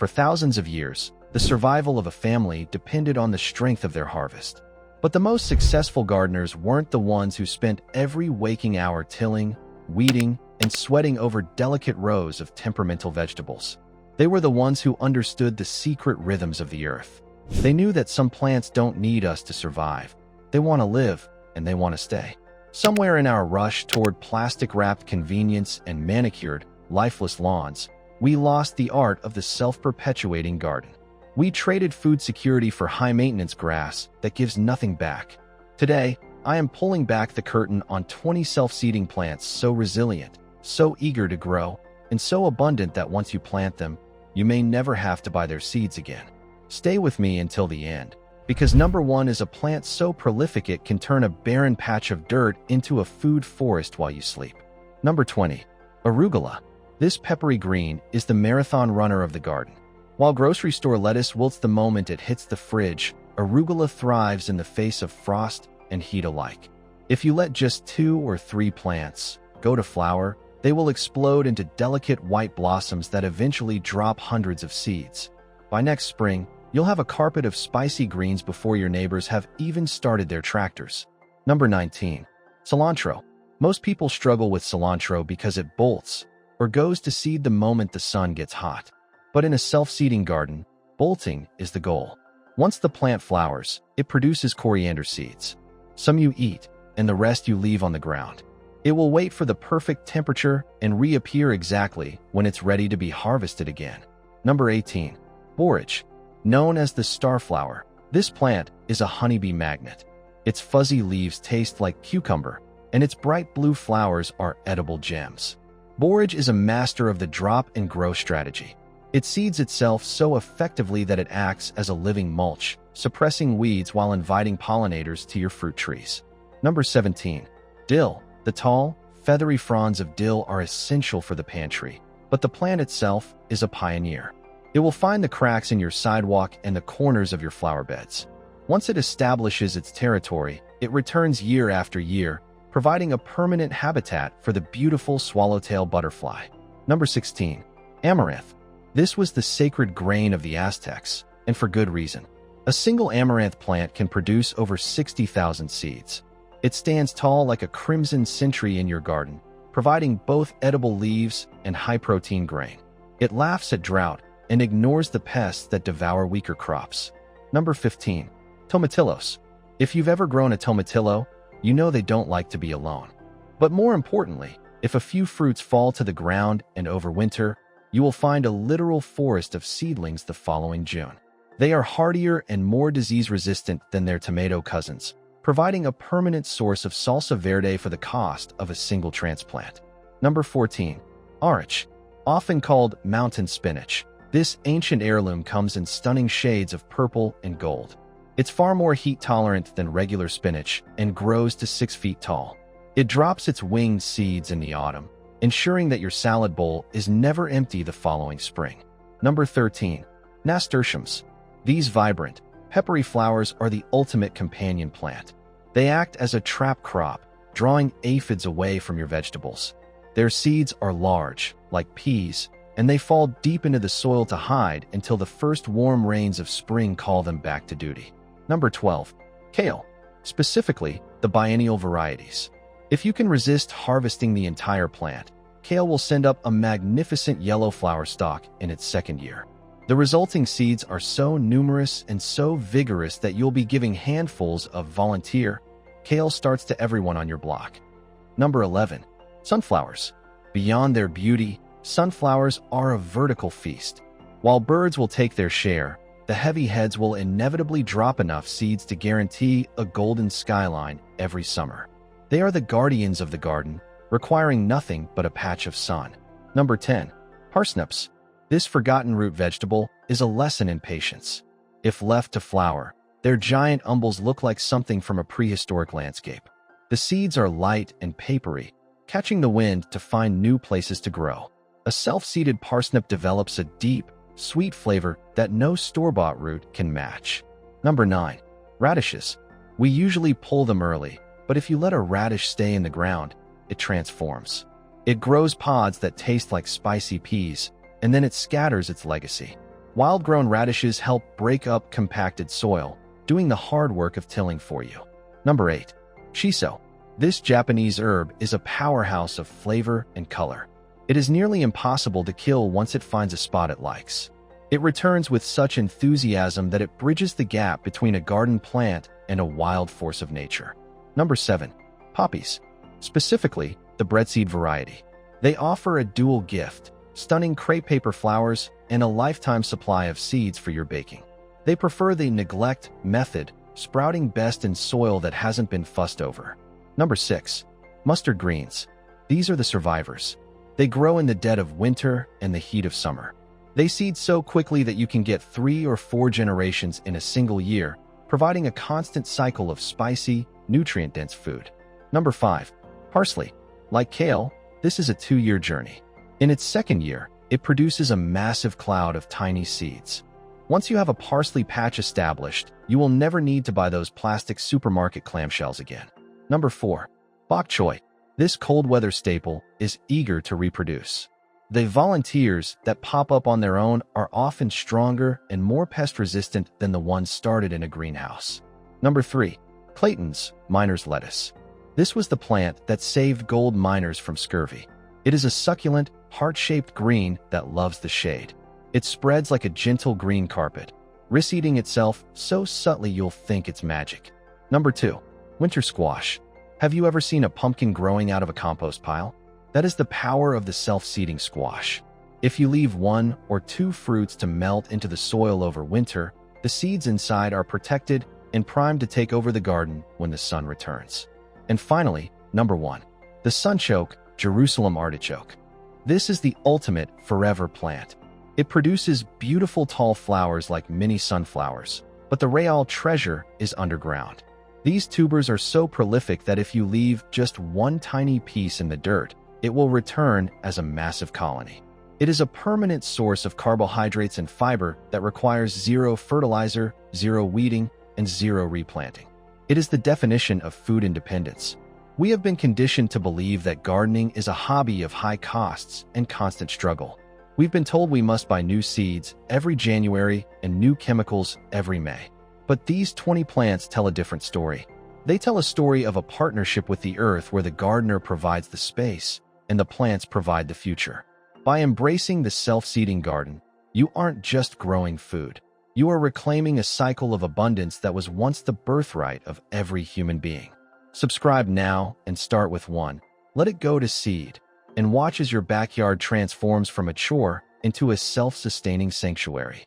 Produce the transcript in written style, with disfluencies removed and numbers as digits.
For thousands of years, the survival of a family depended on the strength of their harvest. But the most successful gardeners weren't the ones who spent every waking hour tilling, weeding, and sweating over delicate rows of temperamental vegetables. They were the ones who understood the secret rhythms of the earth. They knew that some plants don't need us to survive. They want to live, and they want to stay. Somewhere in our rush toward plastic-wrapped convenience and manicured, lifeless lawns, we lost the art of the self-perpetuating garden. We traded food security for high-maintenance grass that gives nothing back. Today, I am pulling back the curtain on 20 self-seeding plants so resilient, so eager to grow, and so abundant that once you plant them, you may never have to buy their seeds again. Stay with me until the end, because number 1 is a plant so prolific it can turn a barren patch of dirt into a food forest while you sleep. Number 20. Arugula. This peppery green is the marathon runner of the garden. While grocery store lettuce wilts the moment it hits the fridge, arugula thrives in the face of frost and heat alike. If you let just 2 or 3 plants go to flower, they will explode into delicate white blossoms that eventually drop hundreds of seeds. By next spring, you'll have a carpet of spicy greens before your neighbors have even started their tractors. Number 19. Cilantro. Most people struggle with cilantro because it bolts or goes to seed the moment the sun gets hot. But in a self-seeding garden, bolting is the goal. Once the plant flowers, it produces coriander seeds. Some you eat, and the rest you leave on the ground. It will wait for the perfect temperature and reappear exactly when it's ready to be harvested again. Number 18. Borage. Known as the starflower, this plant is a honeybee magnet. Its fuzzy leaves taste like cucumber, and its bright blue flowers are edible gems. Borage is a master of the drop and grow strategy. It seeds itself so effectively that it acts as a living mulch, suppressing weeds while inviting pollinators to your fruit trees. Number 17. Dill. The tall, feathery fronds of dill are essential for the pantry, but the plant itself is a pioneer. It will find the cracks in your sidewalk and the corners of your flower beds. Once it establishes its territory, it returns year after year, providing a permanent habitat for the beautiful swallowtail butterfly. Number 16. Amaranth. This was the sacred grain of the Aztecs, and for good reason. A single amaranth plant can produce over 60,000 seeds. It stands tall like a crimson century in your garden, providing both edible leaves and high-protein grain. It laughs at drought and ignores the pests that devour weaker crops. Number 15. Tomatillos. If you've ever grown a tomatillo, you know they don't like to be alone. But more importantly, if a few fruits fall to the ground and overwinter, you will find a literal forest of seedlings the following June. They are hardier and more disease-resistant than their tomato cousins, providing a permanent source of salsa verde for the cost of a single transplant. Number 14. Arach. Often called mountain spinach, this ancient heirloom comes in stunning shades of purple and gold. It's far more heat-tolerant than regular spinach and grows to 6 feet tall. It drops its winged seeds in the autumn, ensuring that your salad bowl is never empty the following spring. Number 13. Nasturtiums. These vibrant, peppery flowers are the ultimate companion plant. They act as a trap crop, drawing aphids away from your vegetables. Their seeds are large, like peas, and they fall deep into the soil to hide until the first warm rains of spring call them back to duty. Number 12. Kale. Specifically, the biennial varieties. If you can resist harvesting the entire plant, kale will send up a magnificent yellow flower stalk in its second year. The resulting seeds are so numerous and so vigorous that you'll be giving handfuls of volunteer. Kale starts to everyone on your block. Number 11. Sunflowers. Beyond their beauty, sunflowers are a vertical feast. While birds will take their share, the heavy heads will inevitably drop enough seeds to guarantee a golden skyline every summer. They are the guardians of the garden, requiring nothing but a patch of sun. Number 10. Parsnips. This forgotten root vegetable is a lesson in patience. If left to flower, their giant umbels look like something from a prehistoric landscape. The seeds are light and papery, catching the wind to find new places to grow. A self-seeded parsnip develops a deep, sweet flavor that no store-bought root can match. Number 9. Radishes. We usually pull them early, but if you let a radish stay in the ground, it transforms. It grows pods that taste like spicy peas, and then it scatters its legacy. Wild-grown radishes help break up compacted soil, doing the hard work of tilling for you. Number 8. Shiso. This Japanese herb is a powerhouse of flavor and color. It is nearly impossible to kill once it finds a spot it likes. It returns with such enthusiasm that it bridges the gap between a garden plant and a wild force of nature. Number 7. Poppies. Specifically, the breadseed variety. They offer a dual gift: stunning crepe paper flowers and a lifetime supply of seeds for your baking. They prefer the neglect method, sprouting best in soil that hasn't been fussed over. Number 6. Mustard greens. These are the survivors. They grow in the dead of winter and the heat of summer. They seed so quickly that you can get 3 or 4 generations in a single year, providing a constant cycle of spicy, nutrient-dense food. Number 5. Parsley. Like kale, this is a 2-year journey. In its second year, it produces a massive cloud of tiny seeds. Once you have a parsley patch established, you will never need to buy those plastic supermarket clamshells again. Number 4. Bok choy. This cold weather staple is eager to reproduce. The volunteers that pop up on their own are often stronger and more pest-resistant than the ones started in a greenhouse. Number 3. Clayton's miner's lettuce. This was the plant that saved gold miners from scurvy. It is a succulent, heart-shaped green that loves the shade. It spreads like a gentle green carpet, reseeding itself so subtly you'll think it's magic. Number 2. Winter squash. Have you ever seen a pumpkin growing out of a compost pile? That is the power of the self-seeding squash. If you leave 1 or 2 fruits to melt into the soil over winter, the seeds inside are protected and primed to take over the garden when the sun returns. And finally, number 1. The sunchoke, Jerusalem artichoke. This is the ultimate forever plant. It produces beautiful tall flowers like mini sunflowers, but the real treasure is underground. These tubers are so prolific that if you leave just one tiny piece in the dirt, it will return as a massive colony. It is a permanent source of carbohydrates and fiber that requires 0 fertilizer, 0 weeding, and 0 replanting. It is the definition of food independence. We have been conditioned to believe that gardening is a hobby of high costs and constant struggle. We've been told we must buy new seeds every January and new chemicals every May. But these 20 plants tell a different story. They tell a story of a partnership with the earth where the gardener provides the space and the plants provide the future. By embracing the self-seeding garden, you aren't just growing food. You are reclaiming a cycle of abundance that was once the birthright of every human being. Subscribe now and start with 1. Let it go to seed, and watch as your backyard transforms from a chore into a self-sustaining sanctuary.